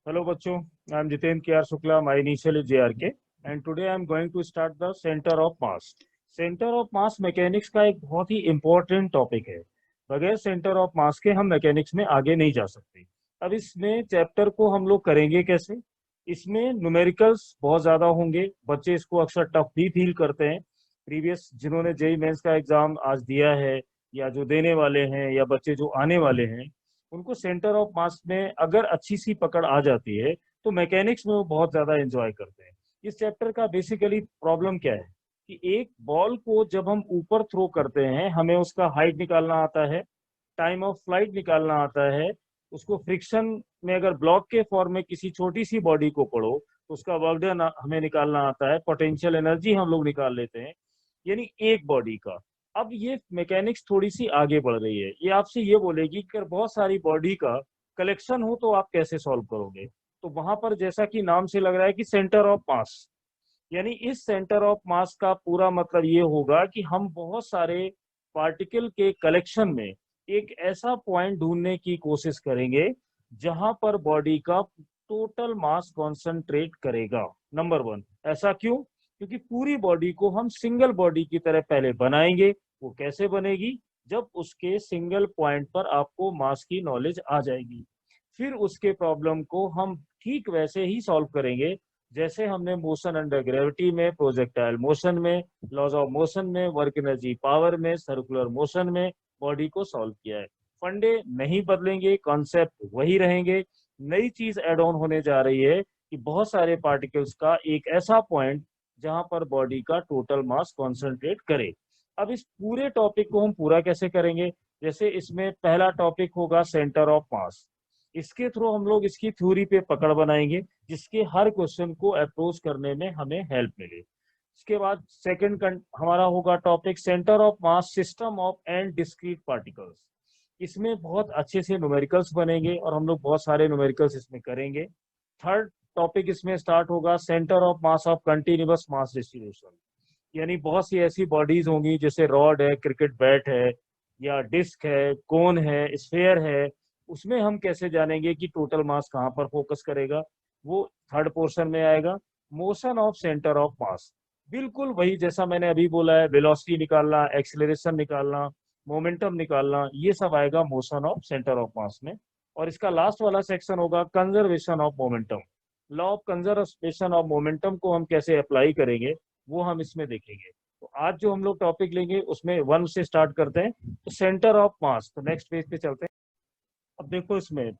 Hello बच्चों, I am Jiten KR Shukla. My initial is JRK, and today I am going to start the Center of Mass. Center of Mass mechanics का एक बहुत ही important topic है। बगैर centre of मास के हम mechanics में आगे नहीं जा सकते। अब इसमें चैप्टर को हम लोग करेंगे कैसे? इसमें न्यूमेरिकल्स बहुत ज्यादा होंगे, बच्चे इसको अक्सर टफ भी फील करते हैं। प्रीवियस जिन्होंने जेई मेंस का एग्जाम आज दिया है या जो देने वाले हैं या बच्चे जो आने वाले हैं, उनको सेंटर ऑफ मास में अगर अच्छी सी पकड़ आ जाती है तो मैकेनिक्स में वो बहुत ज्यादा एंजॉय करते हैं। इस चैप्टर का बेसिकली प्रॉब्लम क्या है कि एक बॉल को जब हम ऊपर थ्रो करते हैं हमें उसका हाइट निकालना आता है, टाइम ऑफ फ्लाइट निकालना आता है, उसको फ्रिक्शन में अगर ब्लॉक के फॉर्म में किसी छोटी सी बॉडी को पढ़ो तो उसका वर्क डन हमें निकालना आता है, पोटेंशियल एनर्जी हम लोग निकाल लेते हैं, यानी एक बॉडी का। अब ये मैकेनिक्स थोड़ी सी आगे बढ़ रही है, ये आपसे ये बोलेगी कि अगर बहुत सारी बॉडी का कलेक्शन हो तो आप कैसे सॉल्व करोगे। तो वहां पर जैसा कि नाम से लग रहा है कि सेंटर ऑफ मास, यानी इस सेंटर ऑफ मास का पूरा मतलब ये होगा कि हम बहुत सारे पार्टिकल के कलेक्शन में एक ऐसा पॉइंट ढूंढने की कोशिश करेंगे जहां पर बॉडी का टोटल मास कॉन्सेंट्रेट करेगा। नंबर वन, ऐसा क्यों? क्योंकि पूरी बॉडी को हम सिंगल बॉडी की तरह पहले बनाएंगे। वो कैसे बनेगी? जब उसके सिंगल पॉइंट पर आपको मास की नॉलेज आ जाएगी, फिर उसके प्रॉब्लम को हम ठीक वैसे ही सॉल्व करेंगे जैसे हमने मोशन अंडर ग्रेविटी में, प्रोजेक्टाइल मोशन में, लॉज ऑफ मोशन में, वर्क एनर्जी पावर में, सर्कुलर मोशन में बॉडी को सॉल्व किया है। फंडे नहीं बदलेंगे, कॉन्सेप्ट वही रहेंगे। नई चीज एड ऑन होने जा रही है कि बहुत सारे पार्टिकल्स का एक ऐसा पॉइंट जहां पर बॉडी का टोटल मास कॉन्सेंट्रेट करे। अब इस पूरे टॉपिक को हम पूरा कैसे करेंगे? जैसे इसमें पहला टॉपिक होगा सेंटर ऑफ मास। इसके थ्रू हम लोग इसकी थ्योरी पे पकड़ बनाएंगे जिसके हर क्वेश्चन को अप्रोच करने में हमें हेल्प मिले। इसके बाद सेकंड हमारा होगा topic centre of mass system of and discrete particles. इसमें बहुत अच्छे से न्यूमेरिकल्स बनेंगे और हम लोग बहुत सारे न्यूमेरिकल्स इसमें करेंगे। थर्ड टॉपिक इसमें स्टार्ट होगा centre of mass of continuous mass distribution, यानी बहुत सी ऐसी बॉडीज होंगी जैसे रॉड है, क्रिकेट बैट है, या डिस्क है, कोन है, स्फेयर है। उसमें हम कैसे जानेंगे कि टोटल मास कहाँ पर फोकस करेगा? वो थर्ड पोर्शन में आएगा। मोशन ऑफ सेंटर ऑफ मास, बिल्कुल वही जैसा मैंने अभी बोला है, वेलोसिटी निकालना, एक्सीलरेशन निकालना, मोमेंटम निकालना, ये सब आएगा मोशन ऑफ सेंटर ऑफ मास में। और इसका लास्ट वाला सेक्शन होगा conservation of momentum. Law of conservation of momentum को हम कैसे अप्लाई करेंगे वो हम इसमें देखेंगे। तो आज जो हम लोग टॉपिक लेंगे उसमें वन से स्टार्ट करते हैं, तो सेंटर ऑफ मास। तो नेक्स्ट पेज पे चलते हैं। अब देखो इसमें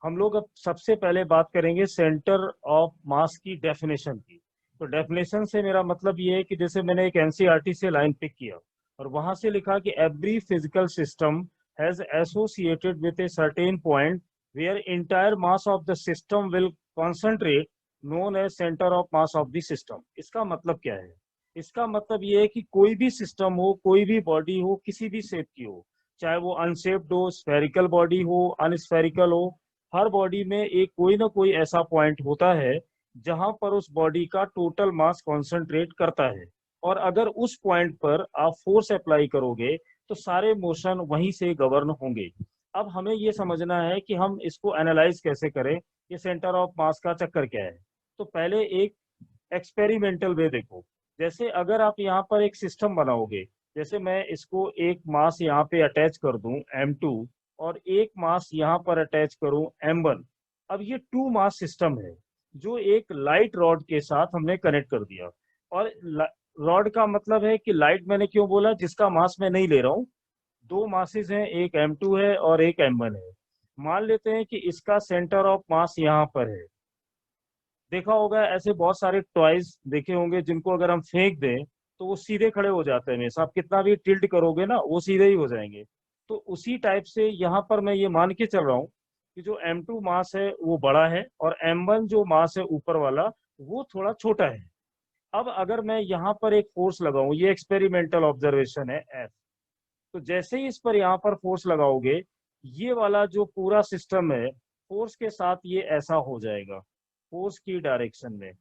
हम लोग अब सबसे पहले बात करेंगे सेंटर ऑफ मास की डेफिनेशन की। तो डेफिनेशन से मेरा मतलब ये है कि जैसे मैंने एक एनसीईआरटी से लाइन पिक किया और वहां से लिखा कि every physical system has associated with a certain point where entire mass of the system will concentrate, known as centre of mass of the system. इसका मतलब क्या है? इसका मतलब ये है कि कोई भी सिस्टम हो, कोई भी बॉडी हो, किसी भी शेप की हो, चाहे वो अनशेप्ड हो, स्फेरिकल बॉडी हो, अनस्फेरिकल हो, हर बॉडी में एक कोई ना कोई ऐसा पॉइंट होता है जहां पर उस बॉडी का टोटल मास कॉन्सेंट्रेट करता है। और अगर उस पॉइंट पर आप फोर्स अप्लाई करोगे तो सारे मोशन वहीं से गवर्न होंगे। अब हमें ये समझना है कि हम इसको एनालाइज कैसे करें, ये सेंटर ऑफ मास का चक्कर क्या है। तो पहले एक एक्सपेरिमेंटल वे देखो। जैसे अगर आप यहाँ पर एक सिस्टम बनाओगे, जैसे मैं इसको एक मास यहाँ पे अटैच कर दूं m2 और एक मास यहाँ पर अटैच करूं m1। अब ये टू मास सिस्टम है जो एक लाइट रॉड के साथ हमने कनेक्ट कर दिया। और रॉड का मतलब है कि लाइट मैंने क्यों बोला, जिसका मास मैं नहीं ले रहा हूँ। दो मासेस हैं, एक m2 है और एक m1 है। मान लेते हैं कि इसका सेंटर ऑफ मास यहाँ पर है। देखा होगा ऐसे बहुत सारे टॉयज देखे होंगे जिनको अगर हम फेंक दें तो वो सीधे खड़े हो जाते हैं, हमेशा आप कितना भी टिल्ट करोगे ना वो सीधे ही हो जाएंगे। तो उसी टाइप से यहाँ पर मैं ये मान के चल रहा हूँ कि जो m2 मास है वो बड़ा है और m1 जो मास है ऊपर वाला वो थोड़ा छोटा है। अब अगर मैं यहाँ पर एक फोर्स लगाऊं, ये एक्सपेरिमेंटल ऑब्जर्वेशन है F, तो जैसे ही इस पर यहाँ पर फोर्स लगाओगे ये वाला जो पूरा सिस्टम है फोर्स के साथ ये ऐसा हो जाएगा, फोर्स की डायरेक्शन में।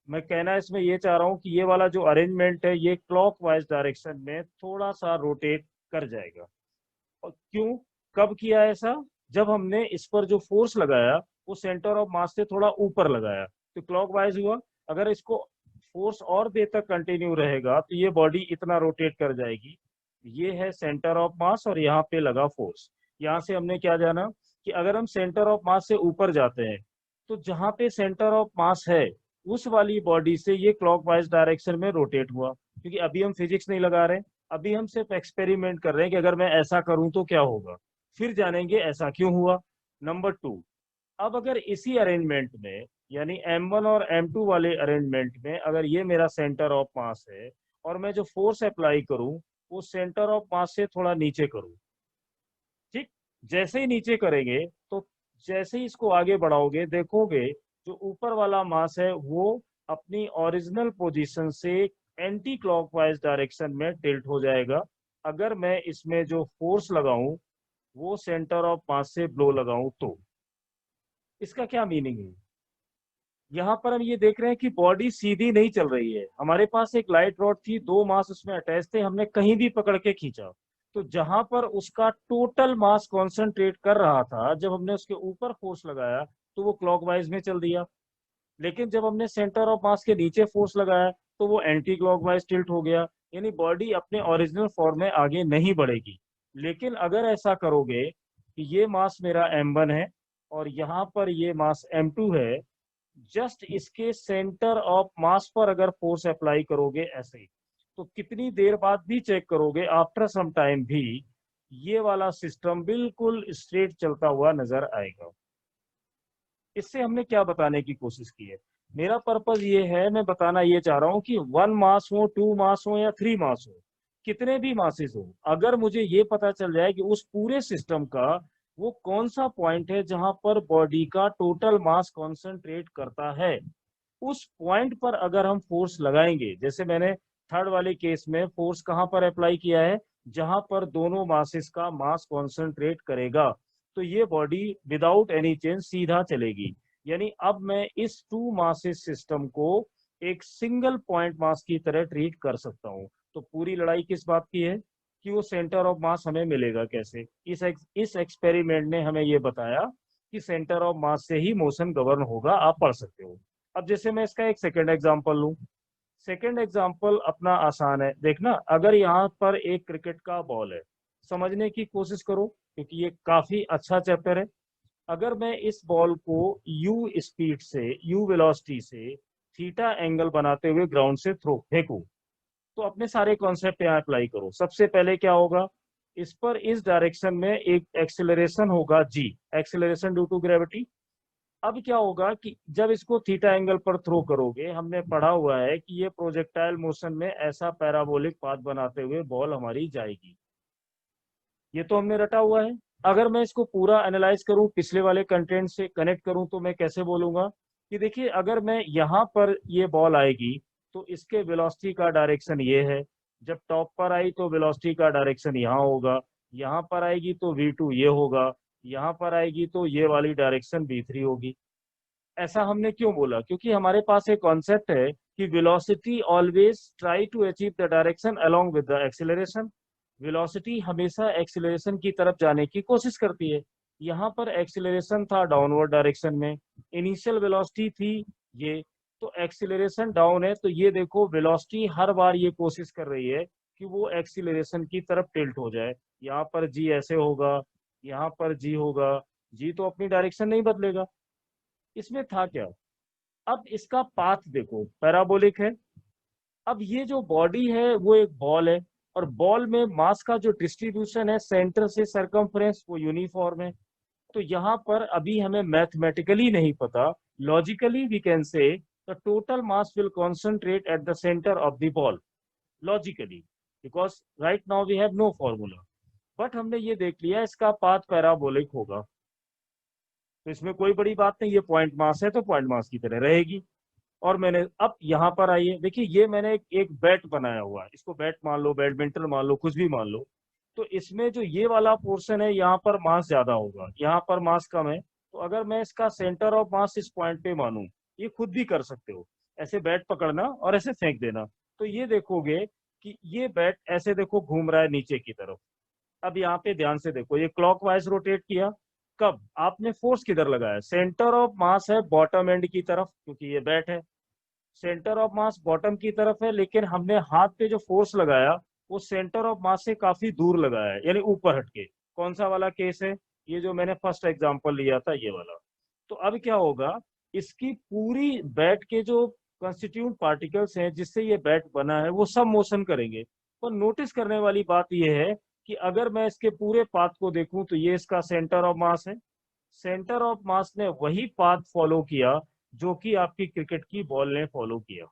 मैं कहना इसमें ये चाह रहा हूँ कि ये वाला जो अरेंजमेंट है ये क्लॉकवाइज डायरेक्शन में थोड़ा सा रोटेट कर जाएगा। और क्यों, कब किया ऐसा? जब हमने इस पर जो फोर्स लगाया वो सेंटर ऑफ मास से थोड़ा ऊपर लगाया तो क्लॉकवाइज हुआ। अगर इसको फोर्स और देर तक कंटिन्यू रहेगा तो ये बॉडी इतना रोटेट कर जाएगी। ये है सेंटर ऑफ मास और यहाँ पे लगा फोर्स। यहाँ से हमने क्या जाना कि अगर हम सेंटर ऑफ मास से ऊपर जाते हैं तो जहाँ पे सेंटर ऑफ मास है उस वाली बॉडी से ये क्लॉकवाइज डायरेक्शन में रोटेट हुआ। क्योंकि अभी हम फिजिक्स नहीं लगा रहे, अभी हम सिर्फ एक्सपेरिमेंट कर रहे हैं कि अगर मैं ऐसा करूं तो क्या होगा, फिर जानेंगे ऐसा क्यों हुआ। नंबर 2, अब अगर इसी अरेंजमेंट में यानी M1 और M2 वाले अरेंजमेंट में अगर ये मेरा सेंटर ऑफ मास है और मैं जो फोर्स अप्लाई करूं वो सेंटर ऑफ मास से थोड़ा नीचे करूं, ठीक, जैसे ही नीचे करेंगे तो जैसे ही इसको आगे बढ़ाओगे देखोगे जो ऊपर वाला मास है वो अपनी ओरिजिनल पोजीशन से एंटी क्लॉकवाइज डायरेक्शन में टिल्ट हो जाएगा। अगर मैं इसमें जो फोर्स लगाऊं वो सेंटर ऑफ मास से ब्लो लगाऊं तो इसका क्या मीनिंग है। यहाँ पर हम ये देख रहे हैं कि बॉडी सीधी नहीं चल रही है, हमारे पास एक लाइट रॉड थी, 2 मास उसमें अटैच थे, हमने कहीं भी पकड़ के खींचा तो जहां पर उसका टोटल मास कॉन्सेंट्रेट कर रहा था जब हमने उसके ऊपर फोर्स लगाया तो वो क्लॉकवाइज में चल दिया। लेकिन जब हमने सेंटर ऑफ मास के नीचे फोर्स लगाया तो वो एंटी क्लॉकवाइज टिल्ट हो गया, यानी बॉडी अपने ओरिजिनल फॉर्म में आगे नहीं बढ़ेगी। लेकिन अगर ऐसा करोगे कि ये मास मेरा M1 है और यहाँ पर ये मास M2 है, जस्ट इसके सेंटर ऑफ मास पर अगर फोर्स अप्लाई करोगे ऐसे ही तो कितनी देर बाद भी चेक करोगे आफ्टर सम टाइम भी ये वाला सिस्टम बिल्कुल स्ट्रेट चलता हुआ नजर आएगा। इससे हमने क्या बताने की कोशिश की है, मेरा पर्पज ये है, मैं बताना ये चाह रहा हूं कि 1 मास हो, 2 मास हो या 3 मास हो, कितने भी मासेस हो, अगर मुझे ये पता चल जाए कि उस पूरे सिस्टम का वो कौन सा पॉइंट है जहां पर बॉडी का टोटल मास कॉन्सेंट्रेट करता है, उस पॉइंट पर अगर हम फोर्स लगाएंगे, जैसे मैंने थर्ड वाले केस में फोर्स कहां पर अप्लाई किया है, जहां पर दोनों मासेस का मास कॉन्सेंट्रेट करेगा, तो ये बॉडी विदाउट एनी चेंज सीधा चलेगी। यानी अब मैं इस 2 मासेस सिस्टम को एक सिंगल पॉइंट मास की तरह ट्रीट कर सकता हूं। तो पूरी लड़ाई किस बात की है कि वो सेंटर ऑफ मास हमें मिलेगा कैसे। इस एक्सपेरिमेंट ने हमें ये बताया कि सेंटर ऑफ मास से ही मोशन गवर्न होगा, आप पढ़ सकते हो। अब जैसे मैं इसका एक सेकंड एग्जांपल लूं, सेकंड एग्जांपल अपना आसान है, देखना अगर यहाँ पर एक क्रिकेट का बॉल है, समझने की कोशिश करो क्योंकि ये काफी अच्छा चैप्टर है। अगर मैं इस बॉल को यू स्पीड से, यू वेलोसिटी से थीटा एंगल बनाते हुए ग्राउंड से थ्रो फेंकूं तो अपने सारे कॉन्सेप्ट यहाँ अप्लाई करो। सबसे पहले क्या होगा, इस पर इस डायरेक्शन में एक एक्सेलरेशन होगा जी, एक्सेलरेशन ड्यू टू ग्रेविटी। अब क्या होगा कि जब इसको थीटा एंगल पर थ्रो करोगे, हमने पढ़ा हुआ है कि ये प्रोजेक्टाइल मोशन में ऐसा पैराबोलिक पाथ बनाते हुए बॉल हमारी जाएगी, ये तो हमने रटा हुआ है। अगर मैं इसको पूरा एनालाइज करूं, पिछले वाले कंटेंट से कनेक्ट करूं, तो मैं कैसे बोलूंगा कि देखिए अगर मैं यहाँ पर ये बॉल आएगी तो इसके वेलोसिटी का डायरेक्शन ये है, जब टॉप पर आई तो वेलोसिटी का डायरेक्शन यहाँ होगा, यहाँ पर आएगी तो V2 ये होगा, यहाँ पर आएगी तो ये वाली डायरेक्शन V3 होगी। ऐसा हमने क्यों बोला, क्योंकि हमारे पास एक कॉन्सेप्ट है कि velocity always try to achieve the direction along with the acceleration. Velocity हमेशा एक्सीलरेशन की तरफ जाने की कोशिश करती है। यहाँ पर एक्सीलरेशन था डाउनवर्ड डायरेक्शन में, इनिशियल वेलोसिटी थी ये, तो एक्सीलरेशन डाउन है तो ये देखो वेलोसिटी हर बार ये कोशिश कर रही है कि वो एक्सीलरेशन की तरफ टिल्ट हो जाए। यहाँ पर जी ऐसे होगा, यहाँ पर जी होगा, जी तो अपनी डायरेक्शन नहीं बदलेगा। इसमें था क्या, अब इसका पाथ देखो पैराबोलिक है। अब ये जो बॉडी है वो एक बॉल है और बॉल में मास का जो डिस्ट्रीब्यूशन है सेंटर से सरकमफ्रेंस वो यूनिफॉर्म है। तो यहाँ पर अभी हमें मैथमेटिकली नहीं पता, logically we can say the total mass will concentrate at the centre of the ball, logically, because right now we have no formula. But हमने ये देख लिया इसका पाथ पैराबोलिक होगा, तो इसमें कोई बड़ी बात नहीं, ये पॉइंट मास है तो पॉइंट मास की तरह रहेगी। और मैंने अब यहाँ पर आइए देखिए, ये मैंने एक बैट बनाया हुआ है, इसको बैट मान लो, बैडमिंटन मान लो, कुछ भी मान लो। तो इसमें जो ये वाला पोर्शन है यहाँ पर मास ज्यादा होगा, यहाँ पर मास कम है। तो अगर मैं इसका सेंटर ऑफ मास इस पॉइंट पे मानूं, ये खुद भी कर सकते हो, ऐसे बैट पकड़ना और ऐसे फेंक देना, तो ये देखोगे कि ये बैट ऐसे देखो घूम रहा है नीचे की तरफ। अब यहाँ पे ध्यान से देखो, ये क्लॉकवाइज रोटेट किया, कब आपने फोर्स किधर लगाया, सेंटर ऑफ मास है बॉटम एंड की तरफ, क्योंकि ये बैट है, सेंटर ऑफ मास बॉटम की तरफ है, लेकिन हमने हाथ पे जो फोर्स लगाया वो सेंटर ऑफ मास से काफी दूर लगाया है, यानी ऊपर हटके। कौन सा वाला केस है, ये जो मैंने फर्स्ट एग्जांपल लिया था ये वाला। तो अब क्या होगा, इसकी पूरी बैट के जो कंस्टिट्यूट पार्टिकल्स हैं जिससे ये बैट बना है वो सब मोशन करेंगे। पर नोटिस करने वाली बात यह है कि अगर मैं इसके पूरे पाथ को देखूं तो ये इसका सेंटर ऑफ मास है, सेंटर ऑफ मास ने वही पाथ फॉलो किया जो कि आपकी क्रिकेट की बॉल ने फॉलो किया।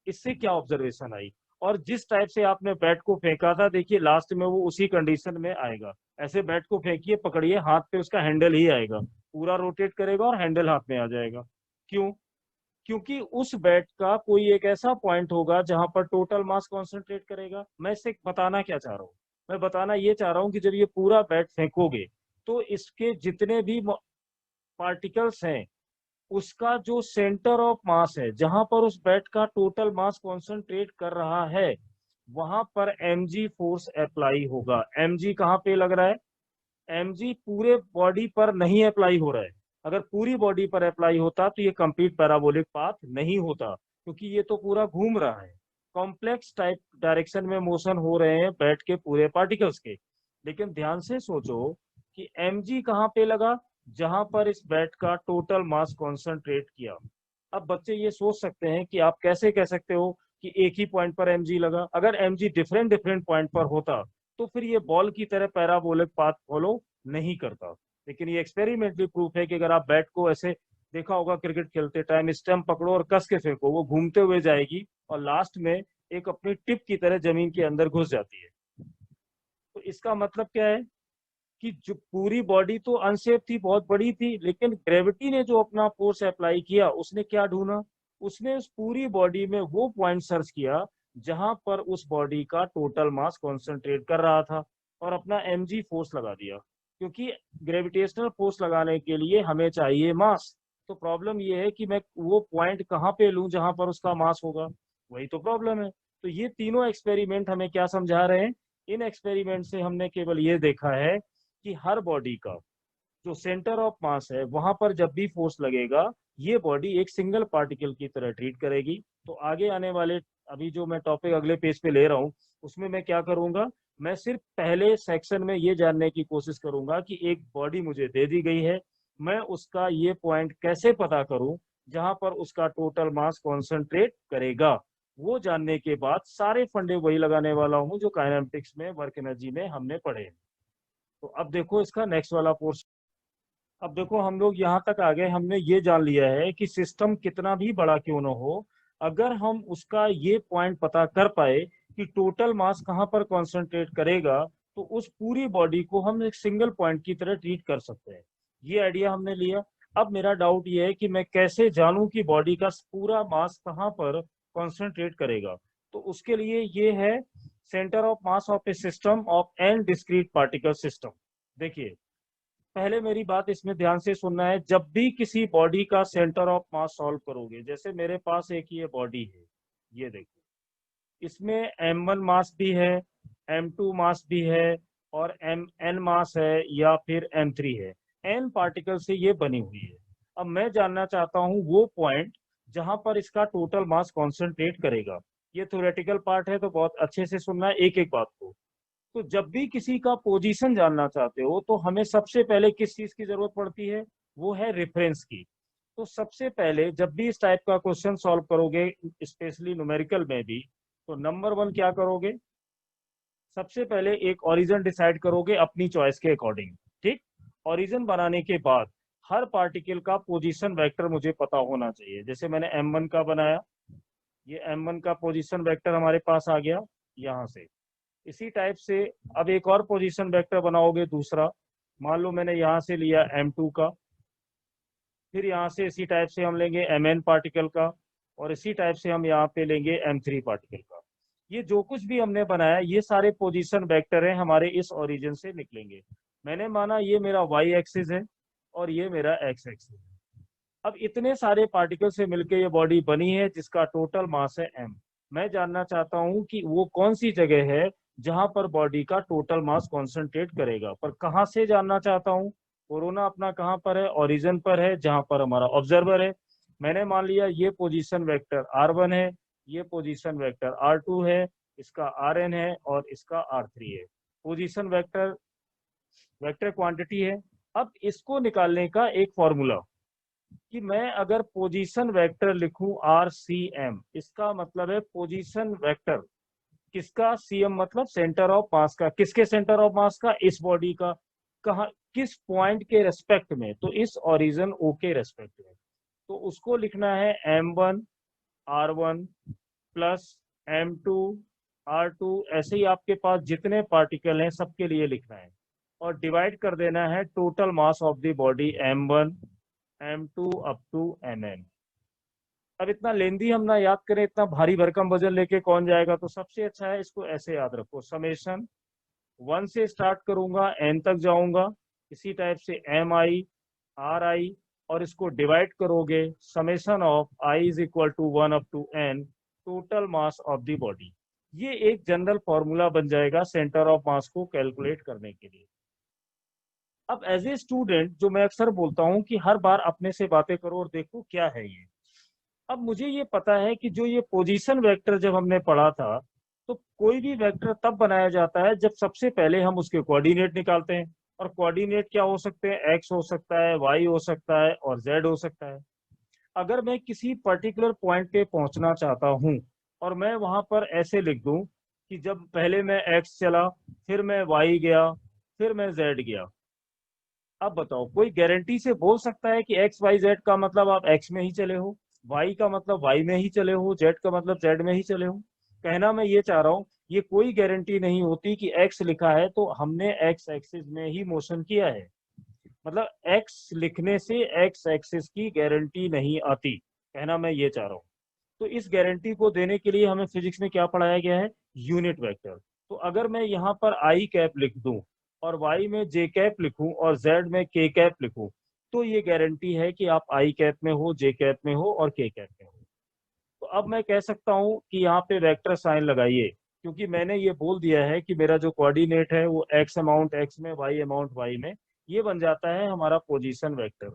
इससे क्या ऑब्जर्वेशन आई, और जिस टाइप से आपने बैट को फेंका था देखिए लास्ट में वो उसी कंडीशन में आएगा। ऐसे बैट को फेंकिए, पकड़िए, हाथ पे उसका हैंडल ही आएगा, पूरा रोटेट करेगा और हैंडल हाथ में आ जाएगा। क्यों, क्योंकि उस बैट का कोई एक ऐसा पॉइंट होगा जहां पर टोटल मास कॉन्सेंट्रेट करेगा। मैं इससे बताना क्या चाह रहा हूँ, मैं बताना ये चाह रहा हूँ कि जब ये पूरा बैट फेंकोगे तो इसके जितने भी पार्टिकल्स हैं उसका जो सेंटर ऑफ मास है जहां पर उस बैट का टोटल मास कॉन्सेंट्रेट कर रहा है वहां पर mg फोर्स अप्लाई होगा। mg कहाँ पे लग रहा है, mg पूरे बॉडी पर नहीं अप्लाई हो रहा है। अगर पूरी बॉडी पर अप्लाई होता तो ये कंप्लीट पैराबोलिक पाथ नहीं होता, क्योंकि ये तो पूरा घूम रहा है, कॉम्प्लेक्स टाइप डायरेक्शन में मोशन हो रहे हैं बैट के पूरे पार्टिकल्स के। लेकिन ध्यान से सोचो कि mg कहाँ पे लगा, जहां पर इस बैट का टोटल मास कॉन्सेंट्रेट किया। अब बच्चे ये सोच सकते हैं कि आप कैसे कह सकते हो कि एक ही पॉइंट पर mg लगा, अगर mg डिफरेंट डिफरेंट पॉइंट पर होता तो फिर ये बॉल की तरह पैराबोलिक पाथ फॉलो नहीं करता। लेकिन ये एक्सपेरिमेंटली प्रूफ है कि अगर आप बैट को ऐसे देखा होगा क्रिकेट खेलते टाइम, स्टंप पकड़ो और कस के फेंको, वो घूमते हुए जाएगी और लास्ट में एक अपनी टिप की तरह जमीन के अंदर घुस जाती है। तो इसका मतलब क्या है कि जो पूरी बॉडी तो अनसेफ थी, बहुत बड़ी थी, लेकिन ग्रेविटी ने जो अपना फोर्स अप्लाई किया उसने क्या ढूंढा, उसने उस पूरी बॉडी में वो पॉइंट सर्च किया जहां पर उस बॉडी का टोटल मास कॉन्सेंट्रेट कर रहा था और अपना mg फोर्स लगा दिया। क्योंकि ग्रेविटेशनल फोर्स लगाने के लिए हमें चाहिए मास। तो प्रॉब्लम ये है कि मैं वो पॉइंट कहाँ पे लूं जहां पर उसका मास होगा, वही तो प्रॉब्लम है। तो ये तीनों एक्सपेरिमेंट हमें क्या समझा रहे हैं, इन एक्सपेरिमेंट से हमने केवल ये देखा है कि हर बॉडी का जो सेंटर ऑफ मास है वहां पर जब भी फोर्स लगेगा ये बॉडी एक सिंगल पार्टिकल की तरह ट्रीट करेगी। तो आगे आने वाले, अभी जो मैं टॉपिक अगले पेज पे ले रहा हूँ उसमें मैं क्या करूंगा, मैं सिर्फ पहले सेक्शन में ये जानने की कोशिश करूंगा कि एक बॉडी मुझे दे दी गई है, मैं उसका ये पॉइंट कैसे पता करूं जहां पर उसका टोटल मास कॉन्सेंट्रेट करेगा। वो जानने के बाद सारे फंडे वही लगाने वाला हूं जो काइनेमेटिक्स में, वर्क एनर्जी में हमने पढ़े। तो अब देखो इसका नेक्स्ट वाला पोर्शन। अब देखो हम लोग यहाँ तक आ गए, हमने ये जान लिया है कि सिस्टम कितना भी बड़ा क्यों ना हो, अगर हम उसका ये पॉइंट पता कर पाए कि टोटल मास कहाँ पर कॉन्सेंट्रेट करेगा तो उस पूरी बॉडी को हम एक सिंगल पॉइंट की तरह ट्रीट कर सकते हैं। ये आइडिया हमने लिया। अब मेरा डाउट ये है कि मैं कैसे जानूं कि बॉडी का पूरा मास कहाँ पर कॉन्सेंट्रेट करेगा। तो उसके लिए ये है centre of mass of a system of an discrete particle system. देखिए पहले मेरी बात इसमें ध्यान से सुनना है, जब भी किसी बॉडी का सेंटर ऑफ मास सॉल्व करोगे, जैसे मेरे पास एक ये बॉडी है, ये देखो इसमें m1 मास भी है, m2 मास भी है और mn मास है या फिर m3 है, n पार्टिकल से ये बनी हुई है। अब मैं जानना चाहता हूँ वो पॉइंट जहां पर इसका टोटल मास कॉन्सेंट्रेट करेगा। ये थ्योरेटिकल पार्ट है तो बहुत अच्छे से सुनना है एक एक बात को। तो जब भी किसी का पोजीशन जानना चाहते हो तो हमें सबसे पहले किस चीज की जरूरत पड़ती है, वो है रेफरेंस की। तो सबसे पहले जब भी इस टाइप का क्वेश्चन सॉल्व करोगे, स्पेशली न्यूमेरिकल में भी, तो नंबर वन क्या करोगे, सबसे पहले एक ओरिजिन डिसाइड करोगे अपनी चॉइस के अकॉर्डिंग। ठीक, ओरिजिन बनाने के बाद हर पार्टिकल का पोजीशन वेक्टर मुझे पता होना चाहिए। जैसे मैंने m1 का बनाया, ये m1 का पोजीशन वेक्टर हमारे पास आ गया यहाँ से। इसी टाइप से अब एक और पोजीशन वेक्टर बनाओगे दूसरा, मान लो मैंने यहाँ से लिया m2 का, फिर यहाँ से इसी टाइप से हम लेंगे mn पार्टिकल का, और इसी टाइप से हम यहाँ पे लेंगे m3 पार्टिकल का। ये जो कुछ भी हमने बनाया ये सारे पोजीशन वेक्टर हैं हमारे इस ओरिजिन से निकलेंगे। मैंने माना ये मेरा y एक्सिस है और ये मेरा x एक्सिस है। अब इतने सारे पार्टिकल से मिलके ये बॉडी बनी है जिसका टोटल मास है m। मैं जानना चाहता हूं कि वो कौन सी जगह है जहां पर बॉडी का टोटल मास कॉन्सेंट्रेट करेगा, पर कहां से जानना चाहता हूं, कोरोना अपना कहाँ पर है, ओरिजिन पर है, जहां पर हमारा ऑब्जर्वर है। मैंने मान लिया ये पोजीशन वेक्टर R1 है, ये पोजीशन वेक्टर R2 है, इसका Rn है और इसका R3 है। पोजीशन वेक्टर वेक्टर क्वांटिटी है। अब इसको निकालने का एक फॉर्मूला, कि मैं अगर पोजीशन वेक्टर लिखूं RCM, इसका मतलब है पोजीशन वेक्टर किसका, CM मतलब सेंटर ऑफ मास का। किसके सेंटर ऑफ मास का, इस बॉडी का। कहा, किस पॉइंट के रेस्पेक्ट में, तो इस ओरिजिन O के रेस्पेक्ट में। तो उसको लिखना है M1 R1 plus M2 R2, ऐसे ही आपके पास जितने पार्टिकल हैं सबके लिए लिखना है, और डिवाइड कर देना है total mass of the body M1 M2 up to Mn। अब इतना लेंदी हम ना याद करें, इतना भारी भरकम वजन लेके कौन जाएगा, तो सबसे अच्छा है इसको ऐसे याद रखो, समेशन 1 से स्टार्ट करूंगा n तक जाऊंगा, इसी टाइप से Mi Ri, और इसको डिवाइड करोगे summation of i is equal to 1 up to n total mass of the body. ये एक जनरल फॉर्मूला बन जाएगा सेंटर ऑफ मास को कैलकुलेट करने के लिए। अब एज ए स्टूडेंट जो मैं अक्सर बोलता हूँ कि हर बार अपने से बातें करो और देखो क्या है ये। अब मुझे ये पता है कि जो ये पोजीशन वेक्टर जब हमने पढ़ा था, तो कोई भी वेक्टर तब बनाया जाता है जब सबसे पहले हम उसके कोऑर्डिनेट निकालते हैं। और कोऑर्डिनेट क्या हो सकते हैं, एक्स हो सकता है, वाई हो सकता है और जेड हो सकता है। अगर मैं किसी पर्टिकुलर पॉइंट पे पहुंचना चाहता हूं और मैं वहां पर ऐसे लिख दूं कि जब पहले मैं एक्स चला, फिर मैं वाई गया, फिर मैं जेड गया। अब बताओ, कोई गारंटी से बोल सकता है कि एक्स वाई जेड का मतलब आप एक्स में ही चले हो, वाई का मतलब वाई में ही चले हो, जेड का मतलब जेड में ही चले हो। कहना मैं ये चाह रहा हूँ, ये कोई गारंटी नहीं होती कि एक्स लिखा है तो हमने एक्स एक्सिस में ही मोशन किया है। मतलब एक्स लिखने से एक्स एक्सिस की गारंटी नहीं आती, कहना मैं ये चाह रहा हूँ। तो इस गारंटी को देने के लिए हमें फिजिक्स में क्या पढ़ाया गया है, यूनिट वेक्टर। तो अगर मैं यहाँ पर आई कैप लिख दूं और वाई में जे कैप लिखूं और जेड में के कैप लिखूं, तो ये गारंटी है कि आप आई कैप में हो, जे कैप में हो और के कैप में हो। तो अब मैं कह सकता हूं कि यहाँ पे वेक्टर साइन लगाइए, क्योंकि मैंने ये बोल दिया है कि मेरा जो कोऑर्डिनेट है वो एक्स अमाउंट एक्स में, वाई अमाउंट वाई में, ये बन जाता है हमारा पोजीशन वेक्टर।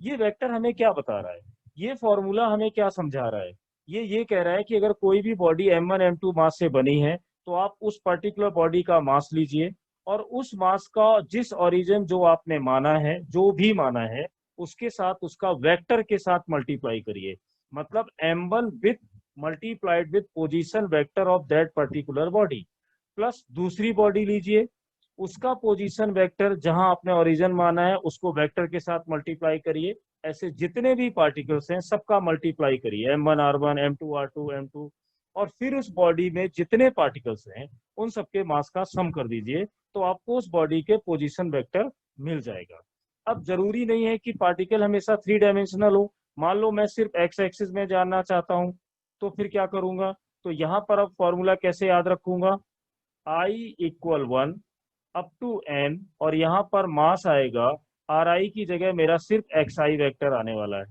ये वेक्टर हमें क्या बता रहा है, ये फॉर्मूला हमें क्या समझा रहा है, ये कह रहा है कि अगर कोई भी बॉडी M1 M2 मास से बनी है, तो आप उस पर्टिकुलर बॉडी का मास लीजिए और उस मास का जिस ओरिजिन जो आपने माना है, जो भी माना है, उसके साथ उसका वेक्टर के साथ मल्टीप्लाई करिए। मतलब M1 with multiplied with position vector of that particular body, plus दूसरी बॉडी लीजिए, उसका पोजीशन वेक्टर जहां आपने ओरिजिन माना है उसको वेक्टर के साथ मल्टीप्लाई करिए। ऐसे जितने भी पार्टिकल्स हैं सबका मल्टीप्लाई करिए, M1 R1 M2 R2 M2, और फिर उस बॉडी में जितने पार्टिकल्स हैं उन सबके मास का सम कर दीजिए, तो आपको उस बॉडी के पोजीशन वेक्टर मिल जाएगा। अब जरूरी नहीं है कि पार्टिकल हमेशा 3 डायमेंशनल हो। मान लो मैं सिर्फ एक्स एक्सिस में जानना चाहता हूं, तो फिर क्या करूंगा, तो यहां पर अब फॉर्मूला कैसे याद रखूंगा, I equal 1 up to n, और यहाँ पर मास आएगा Ri की जगह मेरा सिर्फ xi वेक्टर आने वाला है।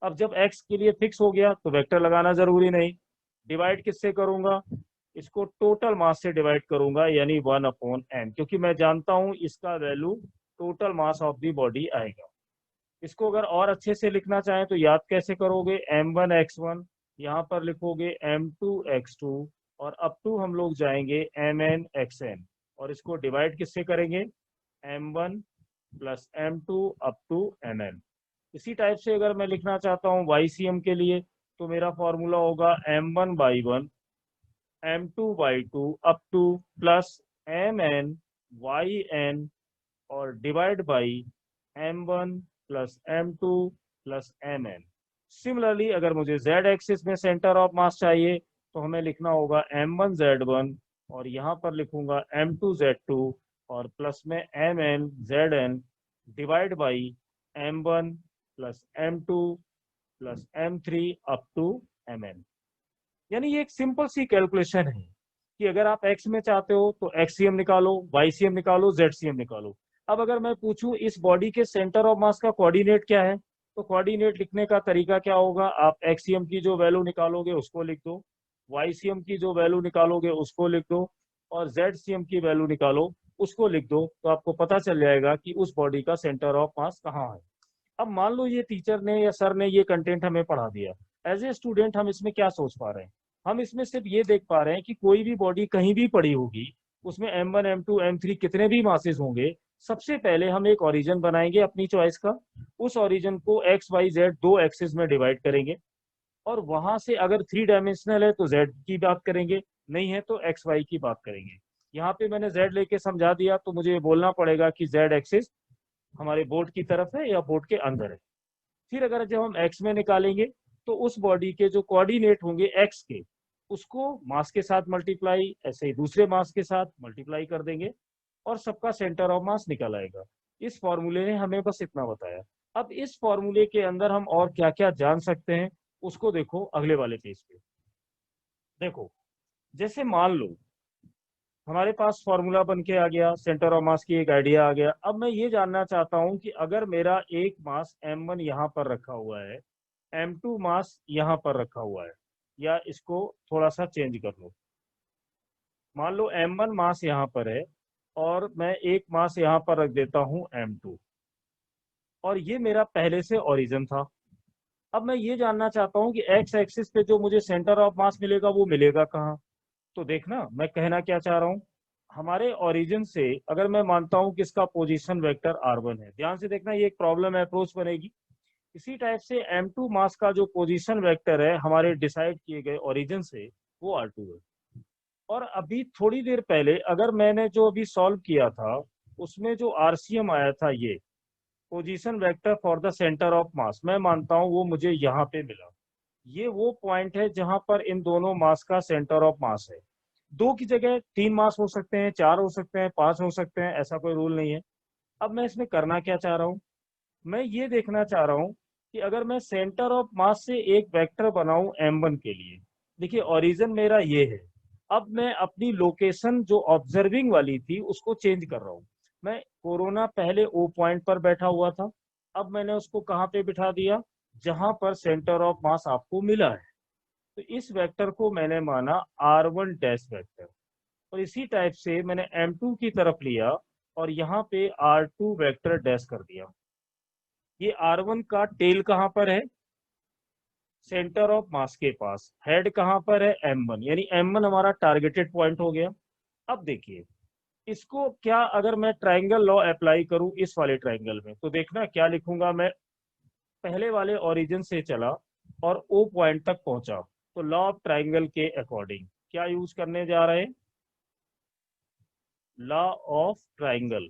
अब जब x के लिए फिक्स हो गया तो वेक्टर लगाना जरूरी नहीं। डिवाइड किससे करूंगा, इसको टोटल मास से डिवाइड करूंगा, यानी 1 अपॉन n, क्योंकि मैं जानता हूं इसका value total mass of the body आएगा। इसको अगर और अच्छे से लिखना चाहें तो याद कैसे करोगे, M1 x1, यहाँ पर लिखोगे M2 x2, और अप टू हम लोग जाएंगे Mn xn, और इसको डिवाइड किससे करेंगे, M1 plus M2 up to Mn। इसी टाइप से अगर मैं लिखना चाहता हूँ YCM के लिए, तो मेरा फॉर्मूला होगा M1/1 M2/2 up two plus Mn yn, और divide by M1 plus M2 plus Mn। Similarly अगर मुझे Z एक्सिस में सेंटर ऑफ मास चाहिए, तो हमें लिखना होगा M1 Z1, और यहाँ पर लिखूंगा M2 Z2, और प्लस में Mn Zn, divide by M1 plus M2 plus M3 up to Mn। यानी ये एक सिंपल सी कैलकुलेशन है कि अगर आप एक्स में चाहते हो तो XCM निकालो, YCM निकालो, ZCM निकालो। अब अगर मैं पूछूं इस बॉडी के सेंटर ऑफ मास का कोऑर्डिनेट क्या है, तो कोऑर्डिनेट लिखने का तरीका क्या होगा, आप XCM की जो वैल्यू निकालोगे उसको लिख दो, YCM की जो वैल्यू निकालोगे उसको लिख दो, और ZCM की वैल्यू निकालो, उसको लिख दो तो आपको पता चल जाएगा कि उस बॉडी का सेंटर ऑफ मास कहाँ है। अब मान लो ये टीचर ने या सर ने ये कंटेंट हमें पढ़ा दिया, एज ए स्टूडेंट हम इसमें क्या सोच पा रहे हैं? हम इसमें सिर्फ ये देख पा रहे हैं कि कोई भी बॉडी कहीं भी पड़ी होगी, उसमें M1 M2 M3 कितने भी मासेस होंगे, सबसे पहले हम एक ओरिजिन बनाएंगे अपनी चॉइस का। उस ओरिजिन को एक्स वाई जेड दो एक्सिस में डिवाइड करेंगे, और वहां से अगर 3 डायमेंशनल है तो जेड की बात करेंगे, नहीं है तो एक्स वाई की बात करेंगे। यहाँ पे मैंने जेड लेके समझा दिया, तो मुझे बोलना पड़ेगा कि जेड एक्सिस हमारे बोर्ड की तरफ है या बोर्ड के अंदर है। फिर अगर जब हम एक्स में निकालेंगे तो उस बॉडी के जो कोऑर्डिनेट होंगे एक्स के, उसको मास के साथ मल्टीप्लाई, ऐसे ही दूसरे मास के साथ मल्टीप्लाई कर देंगे और सबका सेंटर ऑफ मास निकल आएगा। इस फॉर्मूले ने हमें बस इतना बताया। अब इस फॉर्मूले के अंदर हम और क्या क्या जान सकते हैं उसको देखो अगले वाले पेज पे। देखो, जैसे मान लो हमारे पास फॉर्मूला बन के आ गया, सेंटर ऑफ मास की एक आइडिया आ गया। अब मैं ये जानना चाहता हूं कि अगर मेरा एक मास M1 यहाँ पर रखा हुआ है, M2 मास यहाँ पर रखा हुआ है, या इसको थोड़ा सा चेंज कर लो, मान लो M1 मास यहाँ पर है और मैं एक मास यहाँ पर रख देता हूँ M2, और ये मेरा पहले से ओरिजिन था। अब मैं ये जानना चाहता हूँ कि एक्स एक्सिस पे जो मुझे सेंटर ऑफ मास मिलेगा वो मिलेगा कहाँ। तो देखना मैं कहना क्या चाह रहा हूँ, हमारे ओरिजिन से अगर मैं मानता हूं कि इसका पोजीशन वेक्टर R1 है, ध्यान से देखना ये एक प्रॉब्लम अप्रोच बनेगी। इसी टाइप से M2 मास का जो पोजीशन वेक्टर है हमारे डिसाइड किए गए ओरिजिन से, वो R2 है। और अभी थोड़ी देर पहले अगर मैंने जो अभी सॉल्व किया था उसमें जो RCM आया था, ये position vector for the centre of मास, मैं मानता हूं वो मुझे यहाँ पे मिला। ये वो पॉइंट है जहां पर इन दोनों मास का सेंटर ऑफ मास है। दो की जगह 3 मास हो सकते हैं, 4 हो सकते हैं, 5 हो सकते हैं, ऐसा कोई रूल नहीं है। अब मैं इसमें करना क्या चाह रहा हूँ, मैं ये देखना चाह रहा हूँ कि अगर मैं सेंटर ऑफ मास से एक वेक्टर बनाऊं M1 के लिए, देखिए ओरिजिन मेरा ये है। अब मैं अपनी लोकेशन जो ऑब्जर्विंग वाली थी उसको चेंज कर रहा हूँ। मैं कोरोना पहले O पॉइंट पर बैठा हुआ था, अब मैंने उसको कहाँ पे बिठा दिया, जहां पर सेंटर ऑफ मास आपको मिला है। तो इस वेक्टर को मैंने माना R1 डैश वेक्टर, और इसी टाइप से मैंने M2 की तरफ लिया और यहाँ पे R2 वेक्टर डैश कर दिया। ये R1 का टेल कहाँ पर है, सेंटर ऑफ मास के पास। हेड कहाँ पर है, M1, यानी M1 हमारा टारगेटेड पॉइंट हो गया। अब देखिए इसको क्या अगर मैं ट्राइंगल लॉ अप्लाई करूं इस वाले ट्राइंगल में, तो देखना क्या लिखूंगा मैं। पहले वाले ओरिजिन से चला और O पॉइंट तक पहुंचा, तो लॉ ऑफ ट्राइंगल के अकॉर्डिंग क्या यूज करने जा रहे हैं, लॉ ऑफ ट्राइंगल।